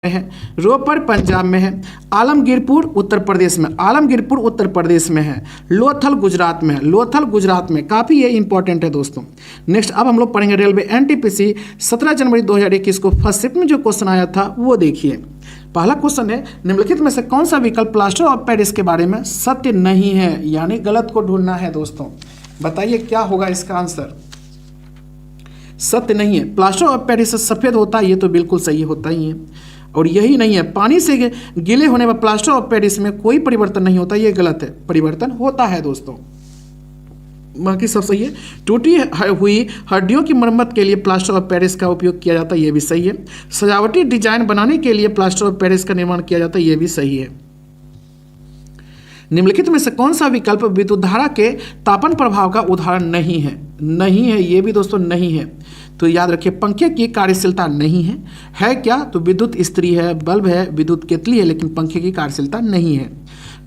है, रोपर पंजाब में है, आलमगीरपुर उत्तर प्रदेश में, आलमगीरपुर उत्तर प्रदेश में है, लोथल गुजरात में है, लोथल गुजरात में। काफ़ी ये इंपॉर्टेंट है दोस्तों। नेक्स्ट अब हम लोग पढ़ेंगे रेलवे एनटीपीसी 17 जनवरी 2021 को फर्स्ट शिफ्ट में जो क्वेश्चन आया था वो देखिए। पहला क्वेश्चन है, निम्नलिखित में से कौन सा विकल्प प्लास्टर ऑफ पेरिस के बारे में सत्य नहीं है, यानी गलत को ढूंढना है दोस्तों। बताइए क्या होगा इसका आंसर। सत्य नहीं है, प्लास्टर ऑफ पेरिस सफ़ेद होता है, ये तो बिल्कुल सही होता ही है। और यही नहीं है, पानी से गीले होने पर प्लास्टर ऑफ पेरिस में कोई परिवर्तन नहीं होता, ये गलत है, परिवर्तन होता है दोस्तों। बाकी सब सही है। टूटी हुई हड्डियों की मरम्मत के लिए प्लास्टर ऑफ पेरिस का उपयोग किया जाता है, ये भी सही है। सजावटी डिजाइन बनाने के लिए प्लास्टर ऑफ पेरिस का निर्माण किया जाता है, ये भी सही है। निम्नलिखित में से कौन सा विकल्प विद्युत धारा के तापन प्रभाव का उदाहरण नहीं है। नहीं है, ये भी दोस्तों नहीं है। तो याद रखिए, पंखे की कार्यशीलता नहीं है क्या, तो विद्युत इस्त्री है, बल्ब है, विद्युत केतली है, लेकिन पंखे की कार्यशीलता नहीं है।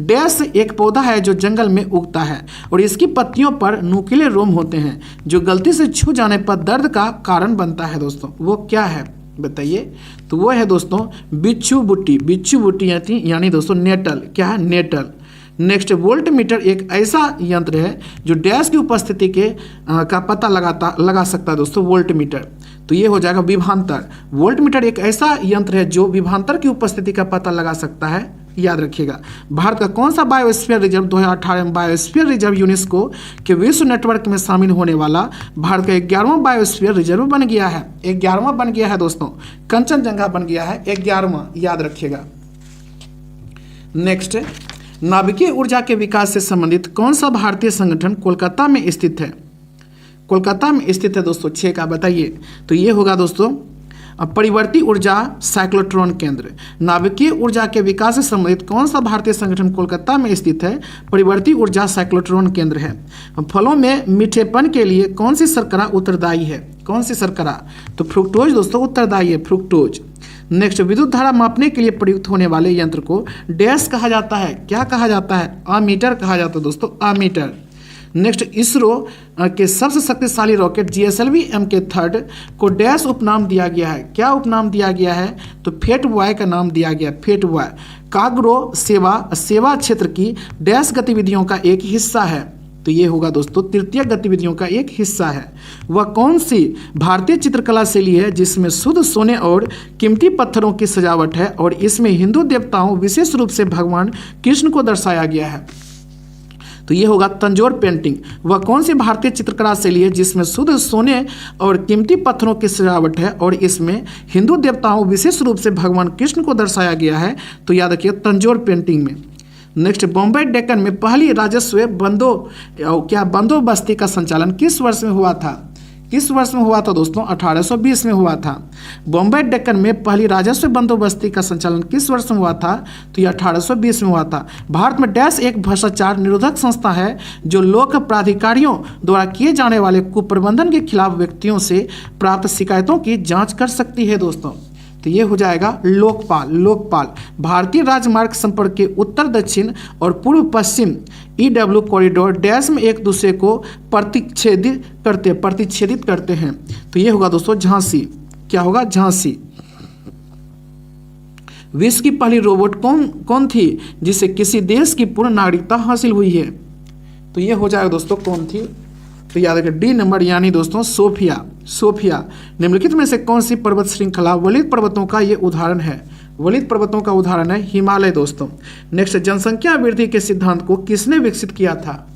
डैश एक पौधा है जो जंगल में उगता है और इसकी पत्तियों पर नुकीले रोम होते हैं जो गलती से छू जाने पर दर्द का कारण बनता है दोस्तों। वो क्या है बताइए। तो वो है दोस्तों बिच्छू बुट्टी। बिच्छू बुट्टी यानी दोस्तों नेटल। क्या है, नेटल। नेक्स्ट, वोल्ट मीटर एक ऐसा यंत्र है जो डैश की उपस्थिति का पता लगा सकता है दोस्तों, वोल्ट मीटर। तो ये हो जाएगा विभवांतर। वोल्ट मीटर एक ऐसा यंत्र है जो विभवांतर की उपस्थिति का पता लगा सकता है, याद रखिएगा। भारत का कौन सा बायोस्फीयर रिजर्व 2018 में बायोस्फीयर रिजर्व यूनेस्को के विश्व नेटवर्क में शामिल होने वाला भारत का 11वां बायोस्फीयर रिजर्व बन गया है। 11वां बन गया है दोस्तों, कंचनजंगा बन गया है 11वां, याद रखिएगा। नेक्स्ट, नाभिकीय ऊर्जा के विकास से संबंधित कौन सा भारतीय संगठन कोलकाता में स्थित है। कोलकाता में स्थित है दोस्तों, 6 का बताइए। तो ये होगा दोस्तों परिवर्ती ऊर्जा साइक्लोट्रॉन केंद्र। नाभिकीय ऊर्जा के विकास से संबंधित कौन सा भारतीय संगठन कोलकाता में स्थित है, परिवर्ती ऊर्जा साइक्लोट्रॉन केंद्र है। फलों में मीठेपन के लिए कौन सी शर्करा उत्तरदायी है, कौन सी शर्करा, तो फ्रुक्टोज दोस्तों उत्तरदायी है, फ्रुक्टोज। नेक्स्ट, विद्युत धारा मापने के लिए प्रयुक्त होने वाले यंत्र को डैश कहा जाता है, क्या कहा जाता है, अमीटर कहा जाता है दोस्तों, अमीटर। नेक्स्ट, इसरो के सबसे शक्तिशाली रॉकेट GSLV MK3 को डैश उपनाम दिया गया है, क्या उपनाम दिया गया है, तो फेट बॉय का नाम दिया गया, फेट बॉय। कार्गो सेवा क्षेत्र की डैश गतिविधियों का एक हिस्सा है, तो ये होगा दोस्तों तृतीय गतिविधियों का एक हिस्सा है। वह कौन सी भारतीय चित्रकला शैली है जिसमें शुद्ध सोने और कीमती पत्थरों की सजावट है और इसमें हिंदू देवताओं विशेष रूप से भगवान कृष्ण को दर्शाया गया है। तो ये होगा तंजौर पेंटिंग। वह कौन सी भारतीय चित्रकला शैली है जिसमें शुद्ध सोने और कीमती पत्थरों की सजावट है और इसमें हिंदू देवताओं विशेष रूप से भगवान कृष्ण को दर्शाया गया है, तो याद रखिए तंजौर पेंटिंग में। नेक्स्ट, बॉम्बे डेक्कन में पहली राजस्व बंदोबस्ती का संचालन किस वर्ष में हुआ था, किस वर्ष में हुआ था दोस्तों, 1820 में हुआ था। बॉम्बे डेक्कन में पहली राजस्व बंदोबस्ती का संचालन किस वर्ष में हुआ था, तो ये 1820 में हुआ था। भारत में डैश एक भ्रष्टाचार निरोधक संस्था है जो लोक प्राधिकारियों द्वारा किए जाने वाले कुप्रबंधन के खिलाफ व्यक्तियों से प्राप्त शिकायतों की जांच कर सकती है दोस्तों। तो ये हो जाएगा लोकपाल। लोकपाल भारतीय राजमार्ग संपर्क के उत्तर दक्षिण और पूर्व पश्चिम EW कॉरिडोर डैश में एक दूसरे को प्रतिच्छेदित करते हैं। तो ये होगा दोस्तों झांसी। क्या होगा, झांसी। विश्व की पहली रोबोट कौन थी जिसे किसी देश की पूर्ण नागरिकता हासिल हुई है, तो ये हो जाएगा दोस्तों कौन थी, तो याद रखिए D नंबर यानी दोस्तों सोफिया। सोफिया। निम्नलिखित में से कौन सी पर्वत श्रृंखला वलित पर्वतों का ये उदाहरण है, वलित पर्वतों का उदाहरण है हिमालय दोस्तों। नेक्स्ट, जनसंख्या वृद्धि के सिद्धांत को किसने विकसित किया था,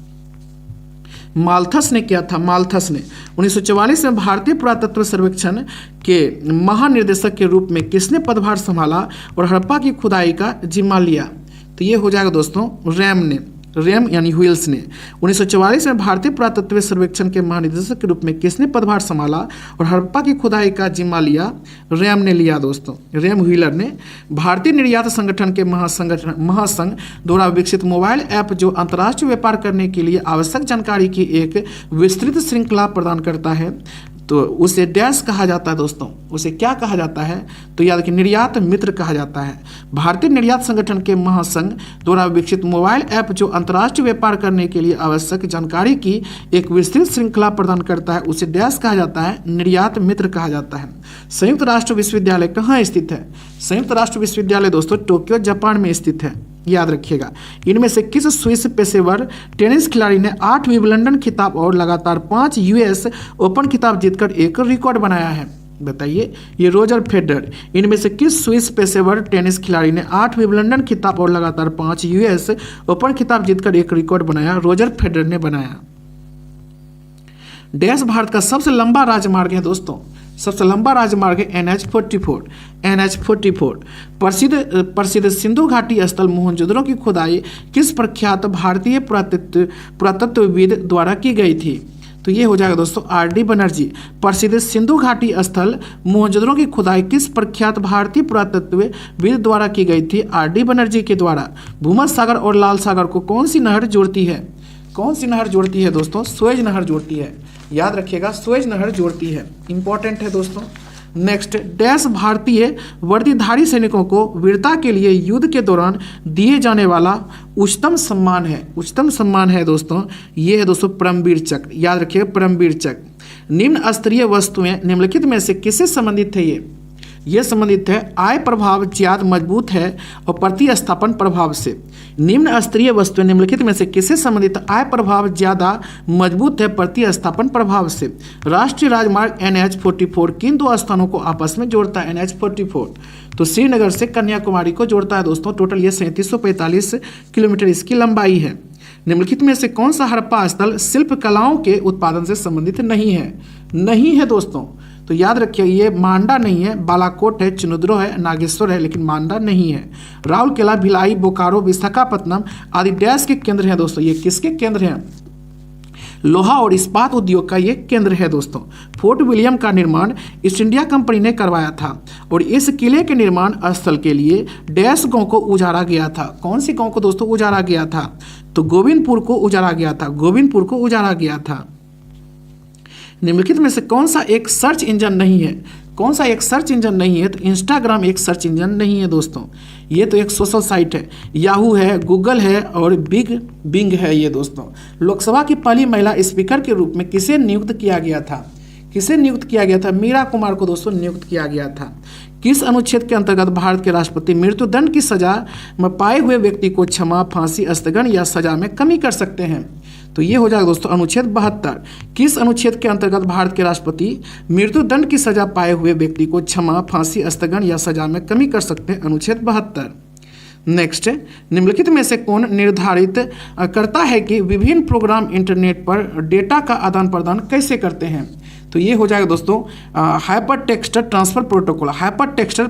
माल्थस ने किया था, माल्थस ने। 1944 में भारतीय पुरातत्व सर्वेक्षण के महानिर्देशक के रूप में किसने पदभार संभाला और हड़प्पा की खुदाई का जिम्मा लिया, तो ये हो जाएगा दोस्तों रैम ने, रैम यानी व्हील्स ने। 1944 में भारतीय पुरातत्व सर्वेक्षण के महानिदेशक के रूप में किसने पदभार संभाला और हड़प्पा की खुदाई का जिम्मा लिया, रैम ने लिया दोस्तों, रैम व्हीलर ने। भारतीय निर्यात संगठन के महासंघ द्वारा विकसित मोबाइल ऐप जो अंतर्राष्ट्रीय व्यापार करने के लिए आवश्यक जानकारी की एक विस्तृत श्रृंखला प्रदान करता है, तो उसे डैश कहा जाता है दोस्तों, उसे क्या कहा जाता है, तो याद रखिए निर्यात मित्र कहा जाता है। भारतीय निर्यात संगठन के महासंघ द्वारा विकसित मोबाइल ऐप जो अंतर्राष्ट्रीय व्यापार करने के लिए आवश्यक जानकारी की एक विस्तृत श्रृंखला प्रदान करता है, उसे डैश कहा जाता है, निर्यात मित्र कहा जाता है। संयुक्त राष्ट्र विश्वविद्यालय कहाँ स्थित है? संयुक्त राष्ट्र विश्वविद्यालय दोस्तों टोक्यो जापान में स्थित है, याद रखिएगा। इनमें से किस स्विस पेशेवर टेनिस खिलाड़ी ने 8 विंबलडन खिताब और लगातार 5 यूएस ओपन खिताब जीतकर एक रिकॉर्ड बनाया है? बताइए, ये रोजर फेडरर। इनमें से किस स्विस पेशेवर टेनिस खिलाड़ी ने 8 विंबलडन खिताब और लगातार 5 यूएस ओपन खिताब जीतकर एक रिकॉर्ड बनाया? रोजर फेडरर ने बनाया। डैश भारत का सबसे लंबा राजमार्ग है दोस्तों, सबसे लंबा राजमार्ग है NH-44। NH-44 प्रसिद्ध सिंधु घाटी स्थल मोहनजोदड़ो की खुदाई किस प्रख्यात भारतीय पुरातत्वविद द्वारा की गई थी? तो ये हो जाएगा दोस्तों RD बनर्जी। प्रसिद्ध सिंधु घाटी स्थल मोहनजोदड़ो की खुदाई किस प्रख्यात भारतीय पुरातत्वविद द्वारा की गई थी? RD बनर्जी के द्वारा। भूमध्य सागर और लाल सागर को कौन सी नहर जोड़ती है? कौन सी नहर जोड़ती है दोस्तों? सुएज नहर जोड़ती है, याद रखिएगा, सुएज नहर जोड़ती है, इंपॉर्टेंट है दोस्तों। नेक्स्ट, डैश भारतीय वर्दीधारी सैनिकों को वीरता के लिए युद्ध के दौरान दिए जाने वाला उच्चतम सम्मान है? उच्चतम सम्मान है दोस्तों, ये है दोस्तों परमवीर चक्र, याद रखिएगा परमवीर चक्र। निम्न स्तरीय वस्तुएं निम्नलिखित में से किससे संबंधित है? ये संबंधित है आय प्रभाव ज्यादा मजबूत है और प्रतिस्थापन प्रभाव से। निम्न स्तरीय वस्तुएं निम्नलिखित में से किससे संबंधित? आय प्रभाव ज्यादा मजबूत है प्रतिस्थापन प्रभाव से। राष्ट्रीय राजमार्ग NH-44 किन 2 स्थानों को आपस में जोड़ता है? NH-44 तो श्रीनगर से कन्याकुमारी को जोड़ता है दोस्तों। टोटल ये 3745 किलोमीटर इसकी लंबाई है। निम्नलिखित में से कौन सा हड़प्पा स्थल शिल्प कलाओं के उत्पादन से संबंधित नहीं है? नहीं है दोस्तों, तो याद रखिए ये मांडा नहीं है, बालाकोट है, चिनुद्रो है, नागेश्वर है, लेकिन मांडा नहीं है। राउरकेला, भिलाई, बोकारो, विशाखापत्तनम आदि डैश के केंद्र हैं दोस्तों। ये किसके केंद्र हैं? लोहा और इस्पात उद्योग का ये केंद्र है दोस्तों। फोर्ट विलियम का निर्माण ईस्ट इंडिया कंपनी ने करवाया था और इस किले के निर्माण स्थल के लिए डैश गांव को उजाड़ा गया था। कौन सी गांव को दोस्तों उजाड़ा गया था? तो गोविंदपुर को उजाड़ा गया था, गोविंदपुर को उजाड़ा गया था। निम्नलिखित में से कौन सा एक सर्च इंजन नहीं है? कौन सा एक सर्च इंजन नहीं है? तो इंस्टाग्राम एक सर्च इंजन नहीं है दोस्तों, ये तो एक सोशल साइट है। याहू है, गूगल है और बिंग है ये दोस्तों। लोकसभा की पहली महिला स्पीकर के रूप में किसे नियुक्त किया गया था? किसे नियुक्त किया गया था? मीरा कुमार को दोस्तों नियुक्त किया गया था। किस अनुच्छेद के अंतर्गत भारत के राष्ट्रपति मृत्युदंड की सजा में पाए हुए व्यक्ति को क्षमा, फांसी, स्थगन या सजा में कमी कर सकते हैं? तो ये हो जाएगा दोस्तों अनुच्छेद 72। किस अनुच्छेद के अंतर्गत भारत के राष्ट्रपति मृत्युदंड की सजा पाए हुए व्यक्ति को क्षमा, फांसी, स्थगन या सजा में कमी कर सकते हैं? अनुच्छेद 72। नेक्स्ट, निम्नलिखित में से कौन निर्धारित करता है कि विभिन्न प्रोग्राम इंटरनेट पर डेटा का आदान प्रदान कैसे करते हैं? तो ये हो जाएगा दोस्तों hyper text transfer protocol. Hyper text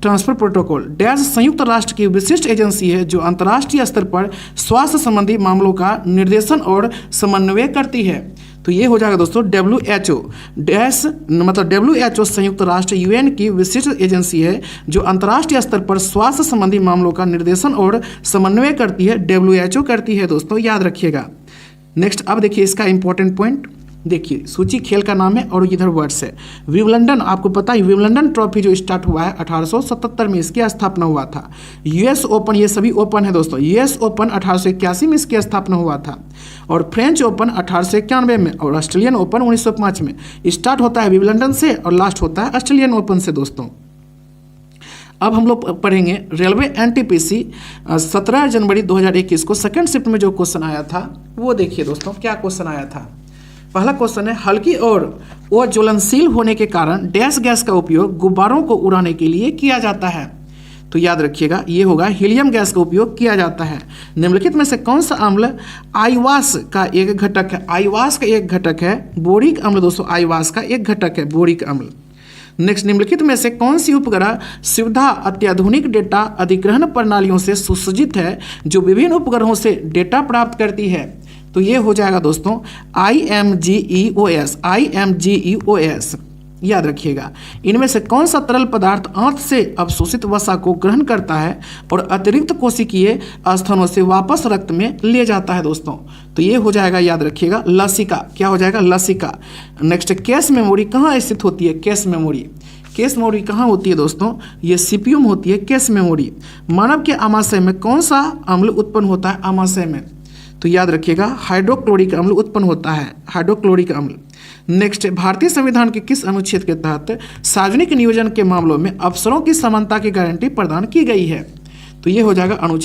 transfer protocol dash संयुक्त राष्ट्र की विशिष्ट एजेंसी है जो अंतर्राष्ट्रीय स्तर पर स्वास्थ्य संबंधी मामलों का निर्देशन और समन्वय करती है। तो ये हो जाएगा दोस्तों WHO डैश मतलब WHO संयुक्त राष्ट्र UN की विशिष्ट एजेंसी है जो अंतर्राष्ट्रीय स्तर पर स्वास्थ्य संबंधी मामलों का निर्देशन और समन्वय करती है, WHO करती है दोस्तों, याद रखिएगा। नेक्स्ट, अब देखिए इसका इंपॉर्टेंट पॉइंट देखिए, सूची खेल का नाम है और इधर वर्ड्स है। विंबलडन, आपको पता है विंबलडन ट्रॉफी जो स्टार्ट हुआ है 1877 में इसकी स्थापना हुआ था। US ओपन, ये सभी ओपन है दोस्तों। US ओपन 1881 में इसकी स्थापना हुआ था और फ्रेंच ओपन 1891 में और ऑस्ट्रेलियन ओपन 1905 में। स्टार्ट होता है विंबलडन से और लास्ट होता है ऑस्ट्रेलियन ओपन से दोस्तों। अब हम लोग पढ़ेंगे रेलवे NTPC 17 जनवरी 2021 को सेकंड शिफ्ट में जो क्वेश्चन आया था वो देखिए दोस्तों, क्या क्वेश्चन आया था। पहला क्वेश्चन है हल्की और ज्वलनशील होने के कारण डैश गैस का उपयोग गुब्बारों को उड़ाने के लिए किया जाता है? तो याद रखिएगा ये होगा हीलियम गैस का उपयोग किया जाता है। निम्नलिखित में से कौन सा अम्ल आईवास का एक घटक है? आईवास का एक घटक है बोरिक अम्ल दोस्तों, आईवास का एक घटक है बोरिक अम्ल। नेक्स्ट, निम्नलिखित में से कौन सी उपग्रह सुविधा अत्याधुनिक डेटा अधिग्रहण प्रणालियों से सुसज्जित है जो विभिन्न उपग्रहों से डेटा प्राप्त करती है? तो ये हो जाएगा दोस्तों IMGEOS, IMGEOS, याद रखिएगा। इनमें से कौन सा तरल पदार्थ आंत से अवशोषित वसा को ग्रहण करता है और अतिरिक्त कोशिकीय स्थानों से वापस रक्त में ले जाता है दोस्तों? तो ये हो जाएगा, याद रखिएगा, लसिका। क्या हो जाएगा? लसिका। नेक्स्ट, कैश मेमोरी कहाँ स्थित होती है? Cache memory. कैश मेमोरी कहाँ होती है दोस्तों? ये सीपीयू में होती है कैश मेमोरी। मानव के आमाशय में कौन सा अम्ल उत्पन्न होता है? आमाशय में, तो याद रखिएगा, हाइड्रोक्लोरिक अम्ल उत्पन्न होता है, हाइड्रोक्लोरिक अम्ल। नेक्स्ट, भारतीय संविधान के किस अनुच्छेद के तहत सार्वजनिक नियोजन के मामलों में अफसरों की समानता की गारंटी प्रदान की गई है? तो ये हो जाएगा अनुच्छेद